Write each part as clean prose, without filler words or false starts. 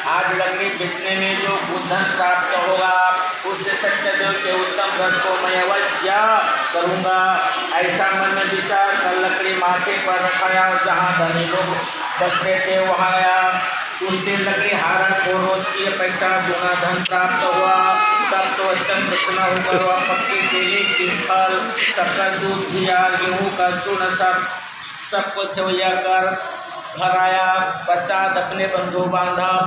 आज लकड़ी बेचने में जो धन प्राप्त होगा उससे सत्यदेव के उत्तम व्रत को मैं अवश्य करूँगा। ऐसा मन में विचार कर लकड़ी माथे पर रखाया और जहाँ धनी लोग बसते थे वहाँ गया। उस दिन लकड़ी हारा को रोज की अपेक्षा गुना धन प्राप्त हुआ। तब तो अत्यंत प्रसन्न होकर वह पक्की केले की फल शक्कर दूध घिया गेहूँ का चूर्ण सबको सेवैया कर घर आया। पश्चात अपने बंधु बांधव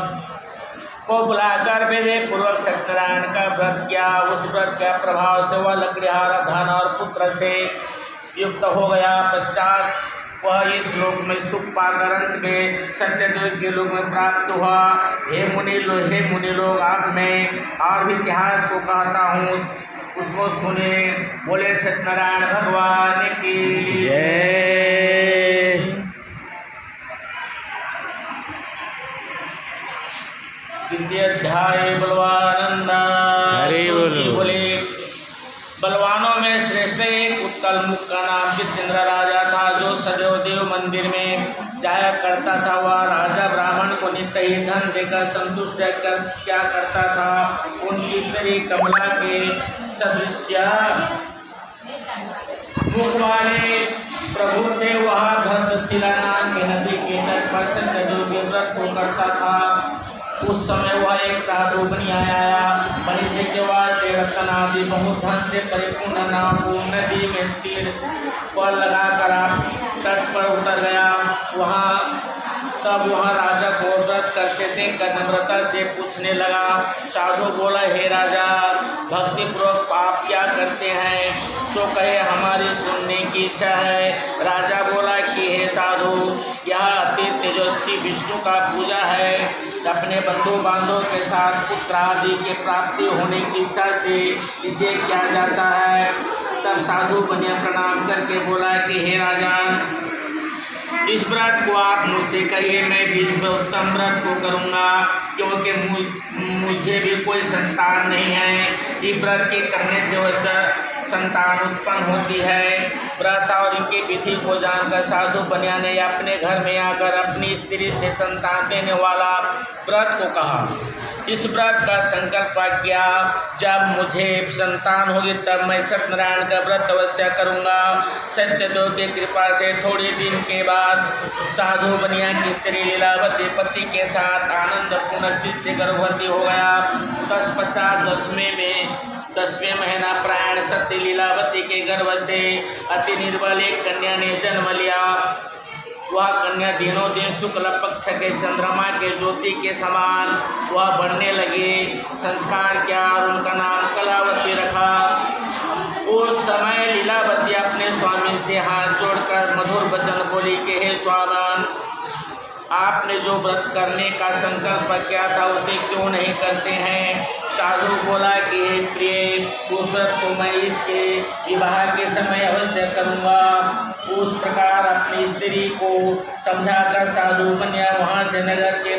को बुलाकर विधि पूर्वक सत्यनारायण का व्रत किया। उस व्रत के प्रभाव से वह लकड़ीहारा धन और पुत्र से युक्त हो गया। पश्चात वह इस लोक में सुख पाकर अंत में सत्यदेव के लोक में प्राप्त हुआ। हे मुनि लोग, आप मैं और भी इतिहास को कहता हूँ, उसको सुने। बोले सत्यनारायण भगवान की जय। द्वितीय अध्याय बलवानंद। बोले बलवानों में श्रेष्ठ एक उत्कल मुख का नाम जितेंद्र राजा था, जो सदैव देव मंदिर में जाया करता था। वह राजा ब्राह्मण को नित्य ही धन देकर संतुष्ट क्या करता था। उनकी स्त्री कमला के सदृश मुख वाले प्रभु थे। वह भद्रशिला नाम की नदी के तट पर सत्यदेव के व्रत को करता था। उस समय वह एक साधु बनी आया। बनी के बाद रतन आदि बहुत धन से परिपूर्ण नाव को नदी में तीर पर लगाकर तट पर उतर गया। तब वह राजा को व्रत करते देखकर नम्रता से पूछने लगा। साधु बोला, हे राजा, भक्ति पूर्वक आप क्या करते हैं, सो कहे, हमारी सुनने की इच्छा है। राजा बोला कि हे साधु, यह अति तेजस्वी विष्णु का पूजा है। अपने बंधु बांधवों के साथ पुत्र आदि के प्राप्ति होने की इच्छा से इसे किया जाता है। तब साधु बनिया प्रणाम करके बोला कि हे राजन, इस व्रत को आप मुझसे कहिए, मैं भी इस उत्तम व्रत को करूँगा, क्योंकि मुझे भी कोई संतान नहीं है। इस व्रत के करने से वह संतान उत्पन्न होती है। व्रत और इनकी विधि को जानकर साधु बनिया ने अपने घर में आकर अपनी स्त्री से संतान देने वाला व्रत को कहा। इस व्रत का संकल्प किया, जब मुझे संतान होगी तब मैं सत्यनारायण का व्रत अवश्य करूँगा। सत्यदेव की कृपा से थोड़े दिन के बाद साधु बनिया की स्त्री लीलावती पति के साथ आनंद पूर्ण चित्त से गर्भवती हो गया। तत्पश्चात 10वें महीना प्रायण सत्य लीलावती के गर्भ से अति निर्बल एक कन्या ने जन्म लिया। वह कन्या दिनों दिन शुक्ल पक्ष के चंद्रमा के ज्योति के समान वह बढ़ने लगी। संस्कार किया और उनका नाम कलावती रखा। उस समय लीलावती अपने स्वामी से हाथ जोड़कर मधुर वचन बोली कि हे स्वामी, आपने जो व्रत करने का संकल्प किया था उसे क्यों नहीं करते हैं। साधु बोला कि हे प्रिय, उस व्रत को मैं इसके विवाह के समय अवश्य करूँगा। उस प्रकार अपनी स्त्री को समझाकर साधु बनिया वहाँ से नगर के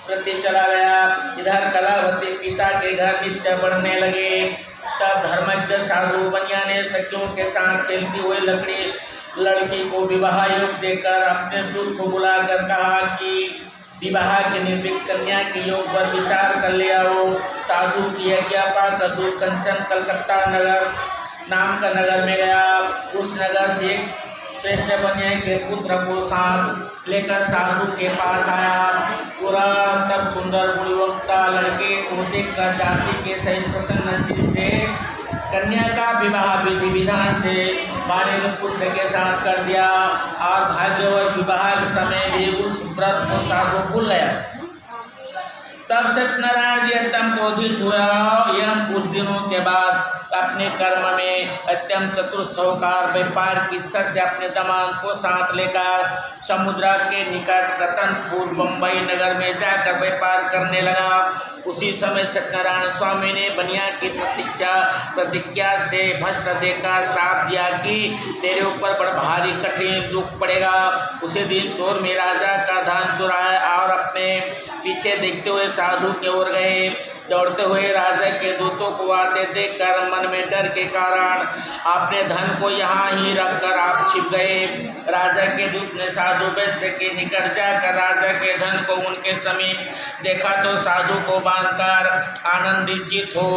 प्रति चला गया। इधर कलावती पिता के घर नित्य बढ़ने लगे। तब धर्मज्ञ साधु बनिया ने सखियों के साथ खेलती हुई लड़की को विवाह योग देकर अपने दूत को बुलाकर कहा कि विवाह के निर्विक कन्या के योग पर विचार कर ले आओ। साधु की आज्ञा पाकर दूत कंचन कलकत्ता नगर नाम का नगर में गया। उस नगर से एक श्रेष्ठ बनिया के पुत्र को साथ लेकर साधु के पास आया। पूरा तब सुंदर बुढ़वक्ता लड़के को देखकर जाति के सहित प्रसन्न चित्त से कन्या का विवाह विधि विधान से बारे पुत्र के साथ कर दिया। और भाग्यवश विवाह के समय भी उस व्रत को साधु भूल गया। तब सत्यनारायण जी अत्यंत क्रोधित हुआ। यह कुछ दिनों के बाद अपने कर्म में अत्यंत चतुर होकर व्यापार की इच्छा से अपने दामाद को साथ लेकर समुद्र के निकट रतनपुर बम्बई नगर में जाकर व्यापार करने लगा। उसी समय सत्यनारायण स्वामी ने बनिया की प्रतिज्ञा से भ्रष्ट देकर साफ दिया कि तेरे ऊपर बड़ा भारी कठिन दुख पड़ेगा। उसी दिन चोर में राजा का धन चुराया और अपने पीछे देखते हुए साधु की ओर गए। दौड़ते हुए राजा के दूतों को आते देखकर मन में डर के कारण अपने धन को यहाँ ही रखकर आप छिप गए। राजा के दूत ने साधु वैश्य के निकट जाकर राजा के धन को उनके समीप देखा तो साधु को बांधकर आनंदित हो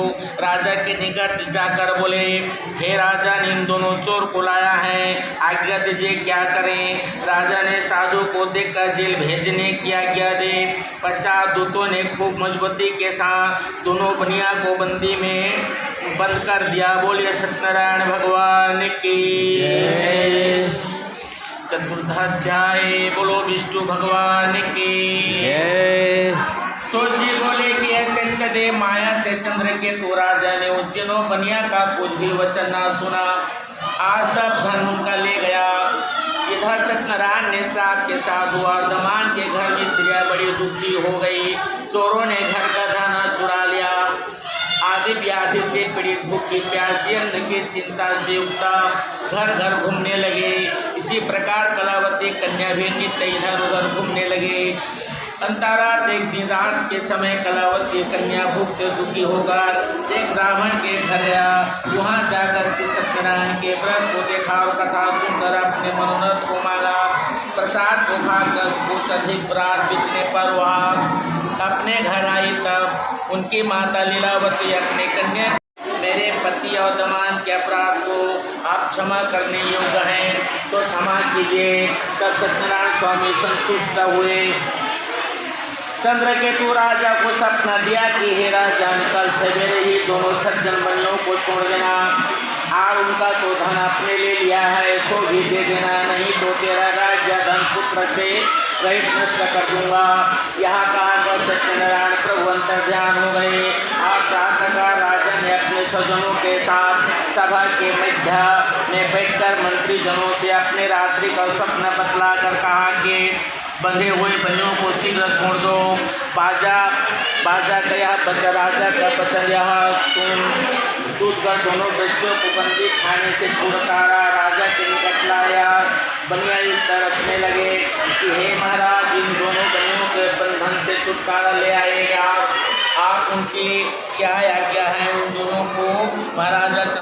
राजा के निकट जाकर बोले, हे राजा, इन दोनों चोर को लाया है, आज्ञा दीजिए क्या करें। राजा ने साधु को देखकर जेल भेजने की आज्ञा दे। पश्चात दूतों ने खूब मजबूती के साथ दोनों बनिया को बंदी में बंद कर दिया। बोलिए सत्यनारायण भगवान की जय। चतुर्थाध्याय बोलो विष्णु भगवान की जय। सोची बोले कि ऐसे कदे माया से चंद्रकेतु राजा ने उस दिनों बनिया का कुछ भी वचन ना सुना, आज सब धन उनका ले गया। इधर सत्यनारायण ने साहब के साधु और दमान के घर में स्त्रियां बड़ी दुखी हो गई। चोरों ने घर का धन चुरा लिया। आदि व्याधि से पीड़ित भूखी प्यासी अन्न की चिंता से उठा घर घर घूमने लगे। इसी प्रकार कलावती कन्या भी नित्य इधर उधर घूमने लगे। अंतरात एक दिन रात के समय कलावती कन्या भूख से दुखी होकर एक ब्राह्मण के घर गया। वहाँ जाकर श्री सत्यनारायण के व्रत को देखा और कथा सुनकर अपने मनोरथ को मांगा। प्रसाद को खाकर कुछ अधिक रात बीतने पर वह अपने घर आई। तब उनकी माता लीलावती अपने कन्या, मेरे पति और दमान के अपराध को आप क्षमा करने योग्य हैं, तो क्षमा कीजिए। तब सत्यनारायण स्वामी संतुष्ट हुए। चंद्रकेतु राजा को सपना दिया कि हे राजन, कल सवेरे ही दोनों सज्जन बनियों को छोड़ देना, और उनका तो धन अपने ले लिया है सो भी दे देना, नहीं तो तेरा राज्य धन पुत्र से रहित नष्ट कर दूंगा। यहाँ कहा गया सत्यनारायण प्रभु अंतर ध्यान हो गए और प्रातःकाल राजा ने अपने स्वजनों के साथ सभा के मध्य में बैठकर मंत्री जनों से अपने रात्रि का स्वप्न बतला कर कहा कि बंधे हुए बनियों को शीघ्र छोड़ दो। बाजा गया बचा राजा का वचन यह सुन दूधकर दोनों वैश्यों को बंदी खाने से छुटकारा राजा के निकट लाया। बनिया तरसने लगे कि हे महाराज, इन दोनों बनियों के बंधन से छुटकारा ले आएगा। आप उनकी क्या आज्ञा है। उन दोनों को महाराजा